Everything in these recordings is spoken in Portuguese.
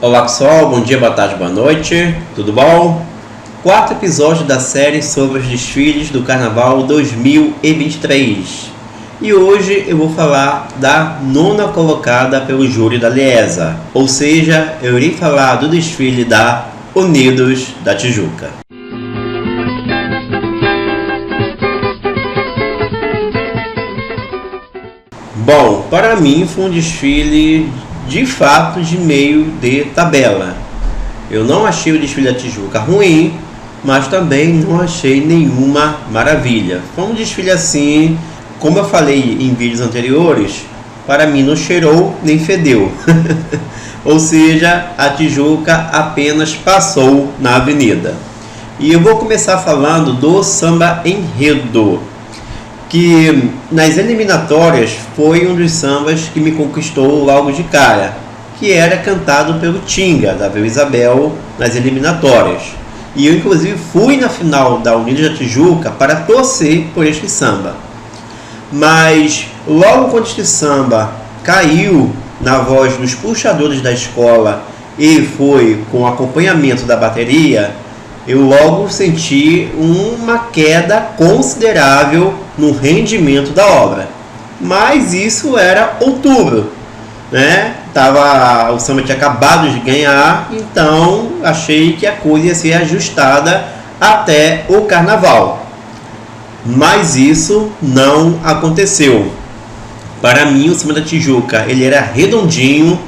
Olá pessoal, bom dia, boa tarde, boa noite, tudo bom? Quarto episódio da série sobre os desfiles do Carnaval 2023. E hoje eu vou falar da nona colocada pelo júri da Liesa, ou seja, eu irei falar do desfile da Unidos da Tijuca. Bom, para mim foi um desfile de fato de meio de tabela. Eu não achei o desfile da Tijuca ruim, mas também não achei nenhuma maravilha. Foi um desfile assim, como eu falei em vídeos anteriores, para mim não cheirou nem fedeu. Ou seja, a Tijuca apenas passou na avenida. E eu vou começar falando do samba enredo, que nas eliminatórias foi um dos sambas que me conquistou logo de cara, que era cantado pelo Tinga, da Vila Isabel, nas eliminatórias. E eu inclusive fui na final da Unidos da Tijuca para torcer por este samba. Mas logo quando este samba caiu na voz dos puxadores da escola e foi com acompanhamento da bateria, eu logo senti uma queda considerável no rendimento da obra. Mas isso era outubro, né? O samba tinha acabado de ganhar, então achei que a coisa ia ser ajustada até o carnaval. Mas isso não aconteceu. Para mim, o samba da Tijuca ele era redondinho,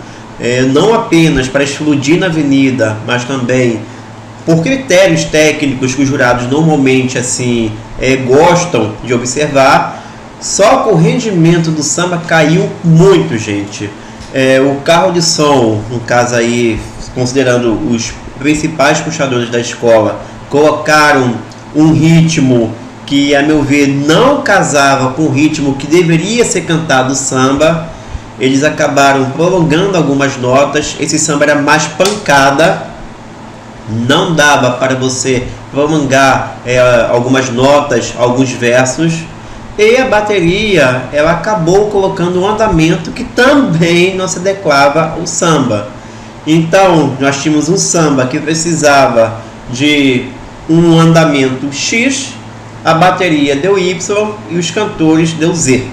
não apenas para explodir na avenida, mas também por critérios técnicos que os jurados normalmente gostam de observar. Só que o rendimento do samba caiu muito, gente. O carro de som, no caso aí, considerando os principais puxadores da escola, colocaram um ritmo que, a meu ver, não casava com o ritmo que deveria ser cantado o samba. Eles acabaram prolongando algumas notas. Esse samba era mais pancada, não dava para você prolongar algumas notas, alguns versos. E a bateria, ela acabou colocando um andamento que também não se adequava ao samba. Então, nós tínhamos um samba que precisava de um andamento X, a bateria deu Y e os cantores deu Z.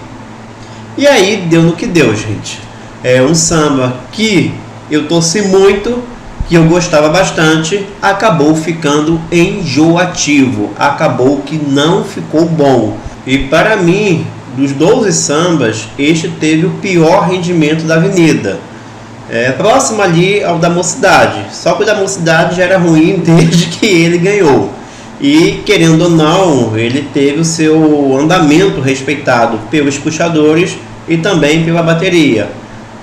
E aí deu no que deu, gente. É um samba que eu torci muito, que eu gostava bastante, acabou ficando enjoativo, acabou que não ficou bom. E para mim, dos 12 sambas, este teve o pior rendimento da avenida. Próximo ali ao da Mocidade, só que o da Mocidade já era ruim desde que ele ganhou. E querendo ou não, ele teve o seu andamento respeitado pelos puxadores e também pela bateria.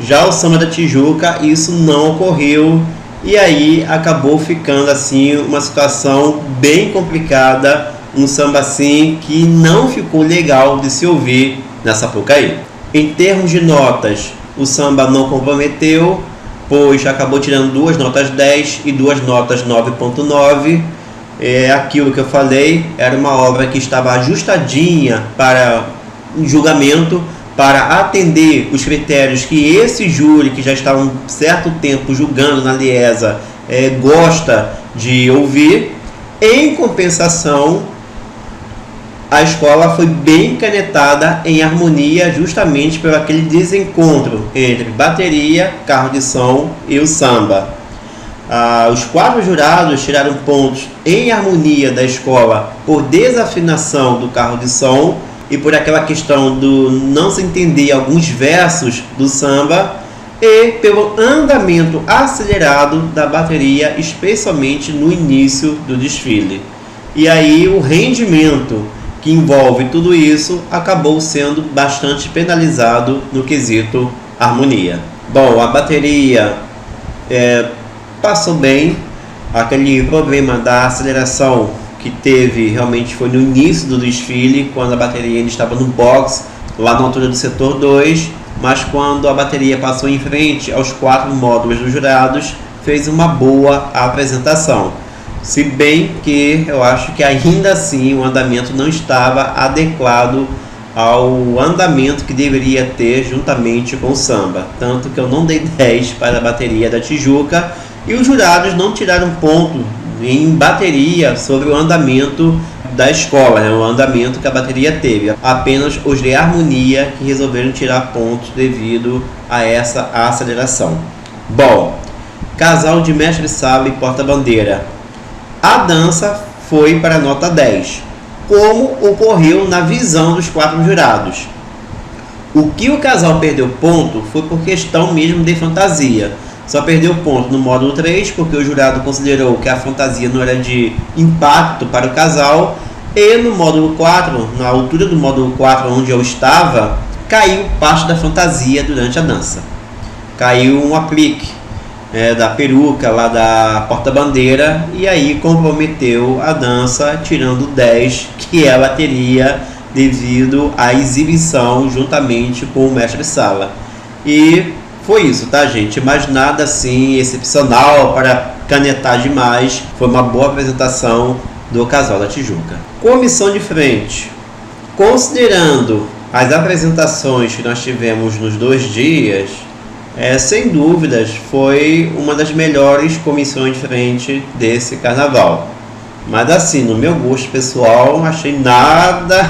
Já o samba da Tijuca, isso não ocorreu. E aí acabou ficando assim uma situação bem complicada, um samba assim que não ficou legal de se ouvir na Sapucaí. Em termos de notas, o samba não comprometeu, pois acabou tirando 2 notas 10 e 2 notas 9.9. Aquilo que eu falei, era uma obra que estava ajustadinha para julgamento, para atender os critérios que esse júri, que já está um certo tempo julgando na Liesa, gosta de ouvir. Em compensação, a escola foi bem canetada em harmonia, justamente por aquele desencontro entre bateria, carro de som e o samba. Os 4 jurados tiraram pontos em harmonia da escola por desafinação do carro de som e por aquela questão do não se entender alguns versos do samba, e pelo andamento acelerado da bateria, especialmente no início do desfile. E aí o rendimento que envolve tudo isso acabou sendo bastante penalizado no quesito harmonia. Bom, a bateria passou bem. Aquele problema da aceleração que teve realmente foi no início do desfile, quando a bateria ainda estava no box, lá na altura do setor 2, mas quando a bateria passou em frente aos 4 módulos dos jurados, fez uma boa apresentação. Se bem que eu acho que ainda assim o andamento não estava adequado ao andamento que deveria ter juntamente com o samba. Tanto que eu não dei 10 para a bateria da Tijuca e os jurados não tiraram ponto em bateria sobre o andamento da escola, né? O andamento que a bateria teve. Apenas os de harmonia que resolveram tirar pontos devido a essa aceleração. Bom, casal de mestre-sala e porta-bandeira. A dança foi para a nota 10, como ocorreu na visão dos 4 jurados. O que o casal perdeu ponto foi por questão mesmo de fantasia. Só perdeu ponto no módulo 3 porque o jurado considerou que a fantasia não era de impacto para o casal. E no módulo 4, na altura do módulo 4 onde eu estava, caiu parte da fantasia durante a dança. Caiu um aplique da peruca lá da porta-bandeira e aí comprometeu a dança, tirando 10 que ela teria devido à exibição juntamente com o mestre-sala. E foi isso, tá, gente? Mas nada assim excepcional para canetar demais. Foi uma boa apresentação do casal da Tijuca. Comissão de frente. Considerando as apresentações que nós tivemos nos 2 dias, sem dúvidas foi uma das melhores comissões de frente desse carnaval. Mas assim, no meu gosto pessoal, não achei nada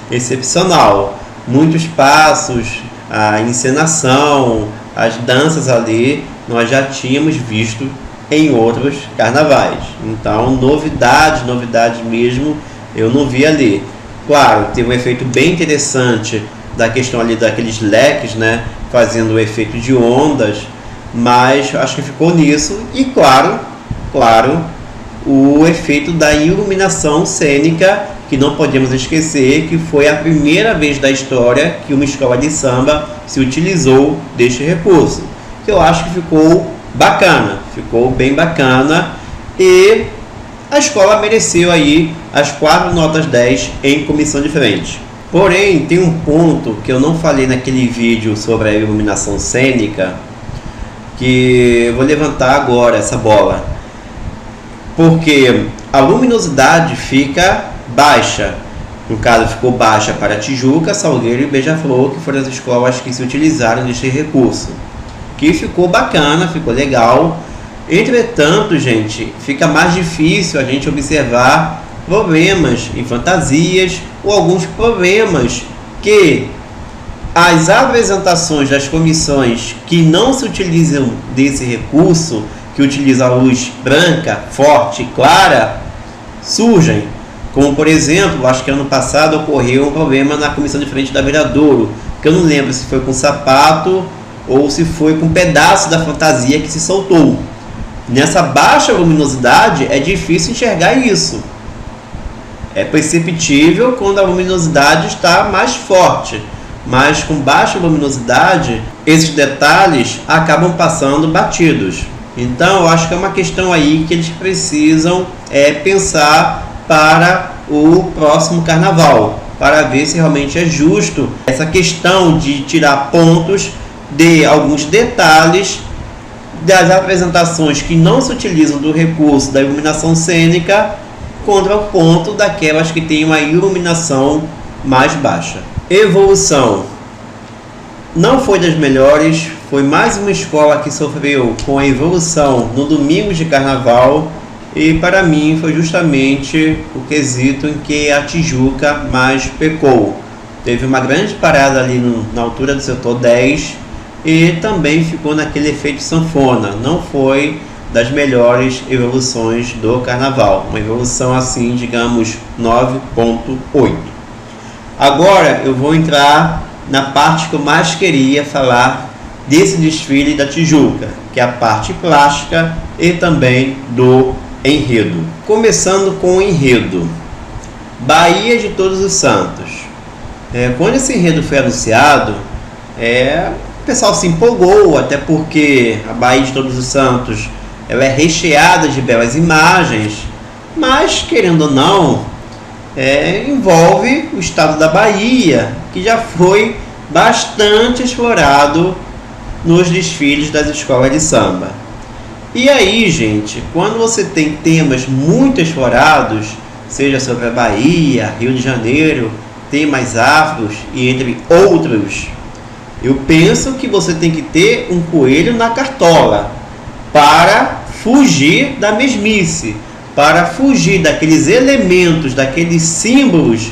excepcional. Muitos passos, a encenação, as danças ali, nós já tínhamos visto em outros carnavais. Então, novidades mesmo, eu não vi ali. Claro, teve um efeito bem interessante da questão ali daqueles leques, né, fazendo o efeito de ondas, mas acho que ficou nisso. E claro, o efeito da iluminação cênica, que não podemos esquecer que foi a primeira vez da história que uma escola de samba se utilizou deste recurso, que eu acho que ficou bacana, ficou bem bacana, e a escola mereceu aí as 4 notas 10 em comissão de frente. Porém, tem um ponto que eu não falei naquele vídeo sobre a iluminação cênica, que eu vou levantar agora essa bola, porque a luminosidade fica baixa. No caso, ficou baixa para Tijuca, Salgueiro e Beija-Flor, que foram as escolas que se utilizaram deste recurso, que ficou bacana, ficou legal. Entretanto, gente, fica mais difícil a gente observar problemas em fantasias ou alguns problemas que as apresentações das comissões que não se utilizam desse recurso, que utiliza a luz branca, forte e clara, surgem. Como, por exemplo, acho que ano passado ocorreu um problema na comissão de frente da Viradouro, que eu não lembro se foi com sapato ou se foi com um pedaço da fantasia que se soltou. Nessa baixa luminosidade é difícil enxergar isso. É perceptível quando a luminosidade está mais forte, mas com baixa luminosidade, esses detalhes acabam passando batidos. Então, eu acho que é uma questão aí que eles precisam pensar para o próximo carnaval, para ver se realmente é justo essa questão de tirar pontos de alguns detalhes das apresentações que não se utilizam do recurso da iluminação cênica contra o ponto daquelas que têm uma iluminação mais baixa. Evolução não foi das melhores, foi mais uma escola que sofreu com a evolução no domingo de carnaval, e para mim foi justamente o quesito em que a Tijuca mais pecou. Teve uma grande parada ali na altura do setor 10 e também ficou naquele efeito sanfona. Não foi das melhores evoluções do carnaval, uma evolução assim, digamos, 9.8. Agora eu vou entrar na parte que eu mais queria falar desse desfile da Tijuca, que é a parte plástica e também do enredo. Começando com o enredo, Bahia de Todos os Santos. Quando esse enredo foi anunciado, o pessoal se empolgou, até porque a Bahia de Todos os Santos ela é recheada de belas imagens, mas, querendo ou não, envolve o estado da Bahia, que já foi bastante explorado nos desfiles das escolas de samba. E aí, gente, quando você tem temas muito explorados, seja sobre a Bahia, Rio de Janeiro, temas afros e entre outros, eu penso que você tem que ter um coelho na cartola para fugir da mesmice, para fugir daqueles elementos, daqueles símbolos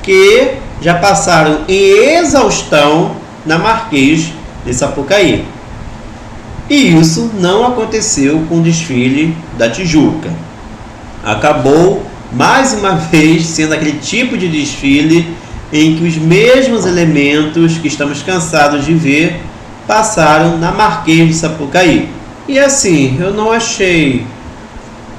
que já passaram em exaustão na Marquês de Sapucaí. E isso não aconteceu com o desfile da Tijuca. Acabou mais uma vez sendo aquele tipo de desfile em que os mesmos elementos que estamos cansados de ver passaram na Marquês de Sapucaí. E assim, eu não achei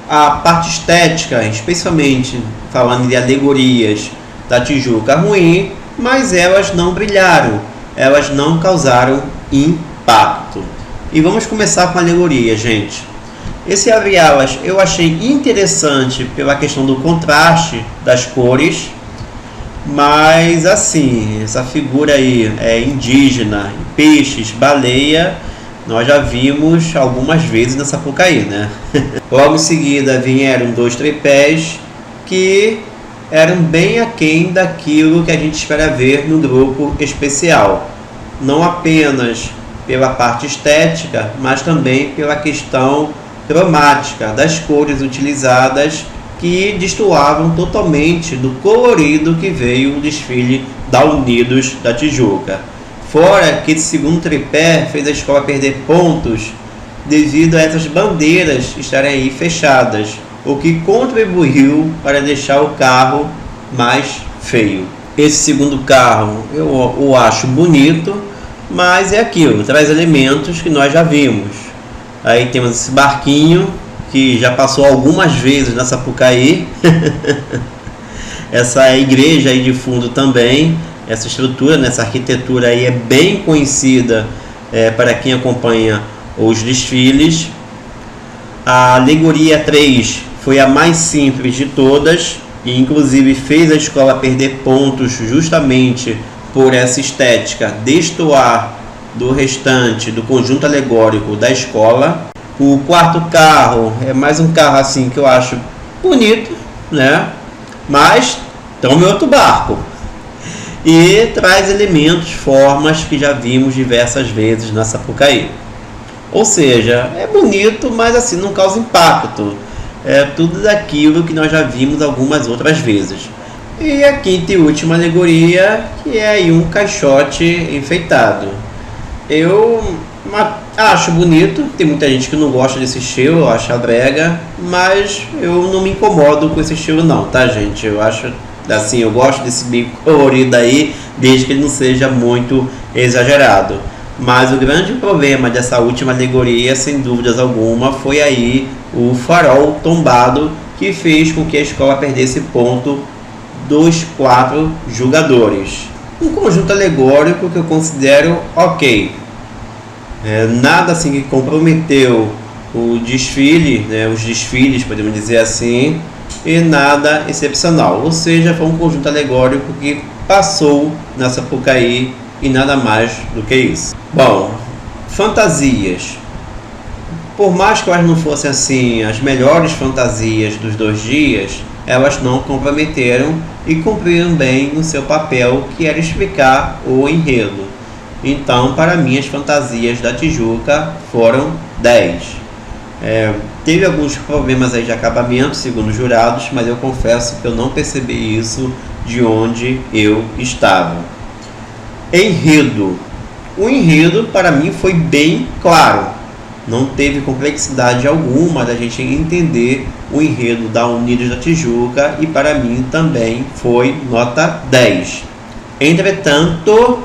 a parte estética, especialmente falando de alegorias da Tijuca, ruim, mas elas não brilharam, elas não causaram impacto. E vamos começar com a alegoria, gente. Esse abre-alas eu achei interessante pela questão do contraste das cores, mas assim, essa figura aí indígena, peixes, baleia, nós já vimos algumas vezes na Sapucaí, né? Logo em seguida vieram 2 tripés que eram bem aquém daquilo que a gente espera ver no grupo especial. Não apenas pela parte estética, mas também pela questão cromática das cores utilizadas, que destoavam totalmente do colorido que veio o desfile da Unidos da Tijuca. Fora que esse segundo tripé fez a escola perder pontos devido a essas bandeiras estarem aí fechadas, o que contribuiu para deixar o carro mais feio. Esse segundo carro eu o acho bonito, mas é aquilo, traz elementos que nós já vimos. Aí temos esse barquinho que já passou algumas vezes na Sapucaí. Essa igreja aí de fundo também, essa estrutura, essa arquitetura aí é bem conhecida para quem acompanha os desfiles. A alegoria 3 foi a mais simples de todas e inclusive fez a escola perder pontos justamente por essa estética destoar do restante do conjunto alegórico da escola. O quarto carro é mais um carro assim que eu acho bonito, né? Mas tome outro barco. E traz elementos, formas que já vimos diversas vezes na Sapucaí. Ou seja, é bonito, mas assim não causa impacto. É tudo daquilo que nós já vimos algumas outras vezes. E a quinta e última alegoria, que é aí um caixote enfeitado. Eu acho bonito, tem muita gente que não gosta desse estilo, acha brega, mas eu não me incomodo com esse estilo não, tá, gente? Eu acho assim, eu gosto desse bico colorido aí, desde que ele não seja muito exagerado. Mas o grande problema dessa última alegoria, sem dúvidas alguma, foi aí o farol tombado, que fez com que a escola perdesse ponto dos 4 jogadores. Um conjunto alegórico que eu considero ok. Nada assim que comprometeu o desfile, né, os desfiles, podemos dizer assim, e nada excepcional. Ou seja, foi um conjunto alegórico que passou na Sapucaí e nada mais do que isso. Bom, fantasias. Por mais que elas não fossem assim as melhores fantasias dos 2 dias, elas não comprometeram e cumpriram bem o seu papel, que era explicar o enredo. Então, para mim, as fantasias da Tijuca foram 10. Teve alguns problemas aí de acabamento, segundo os jurados, mas eu confesso que eu não percebi isso de onde eu estava. Enredo. O enredo, para mim, foi bem claro. Não teve complexidade alguma da gente entender o enredo da Unidos da Tijuca e para mim também foi nota 10. Entretanto,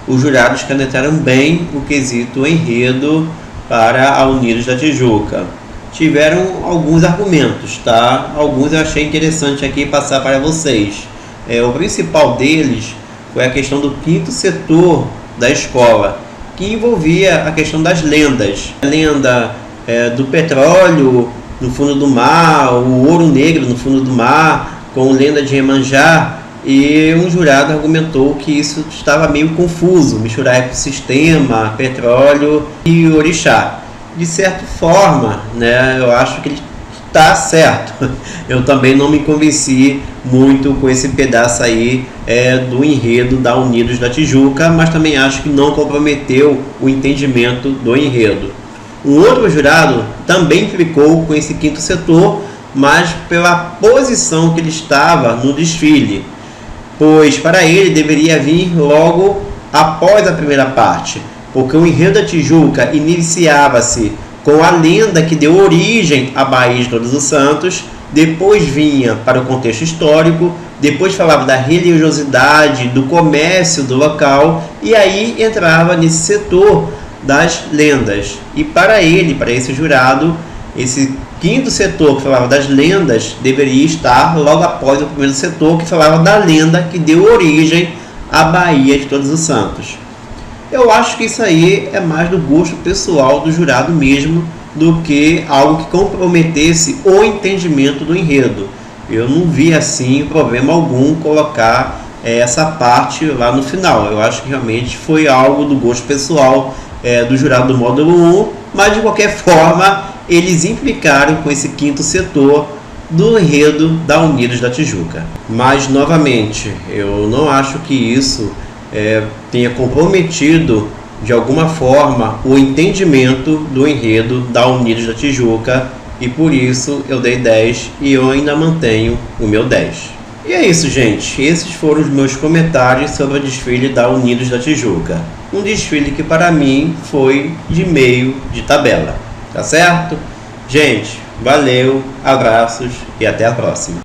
os jurados canetaram bem o quesito enredo para a Unidos da Tijuca. Tiveram alguns argumentos, tá? Alguns eu achei interessante aqui passar para vocês. O principal deles foi a questão do 5º setor da escola, que envolvia a questão das lendas. A lenda do petróleo no fundo do mar, o ouro negro no fundo do mar, com lenda de Iemanjá. E um jurado argumentou que isso estava meio confuso, misturar ecossistema, petróleo e orixá. De certa forma, né, eu acho que ele tá certo. Eu também não me convenci muito com esse pedaço aí do enredo da Unidos da Tijuca, mas também acho que não comprometeu o entendimento do enredo. Um outro jurado também ficou com esse quinto setor, mas pela posição que ele estava no desfile, pois para ele deveria vir logo após a primeira parte, porque o enredo da Tijuca iniciava-se com a lenda que deu origem à Baía de Todos os Santos, depois vinha para o contexto histórico, depois falava da religiosidade, do comércio do local, e aí entrava nesse setor das lendas. E para esse jurado, esse quinto setor que falava das lendas deveria estar logo após o primeiro setor que falava da lenda que deu origem à Baía de Todos os Santos. Eu acho que isso aí é mais do gosto pessoal do jurado mesmo do que algo que comprometesse o entendimento do enredo. Eu não vi assim problema algum colocar essa parte lá no final. Eu acho que realmente foi algo do gosto pessoal do jurado do módulo 1, mas de qualquer forma eles implicaram com esse quinto setor do enredo da Unidos da Tijuca. Mas novamente, eu não acho que isso tenha comprometido de alguma forma o entendimento do enredo da Unidos da Tijuca, e por isso eu dei 10 e eu ainda mantenho o meu 10. E é isso, gente. Esses foram os meus comentários sobre o desfile da Unidos da Tijuca. Um desfile que para mim foi de meio de tabela. Tá certo? Gente, valeu, abraços e até a próxima.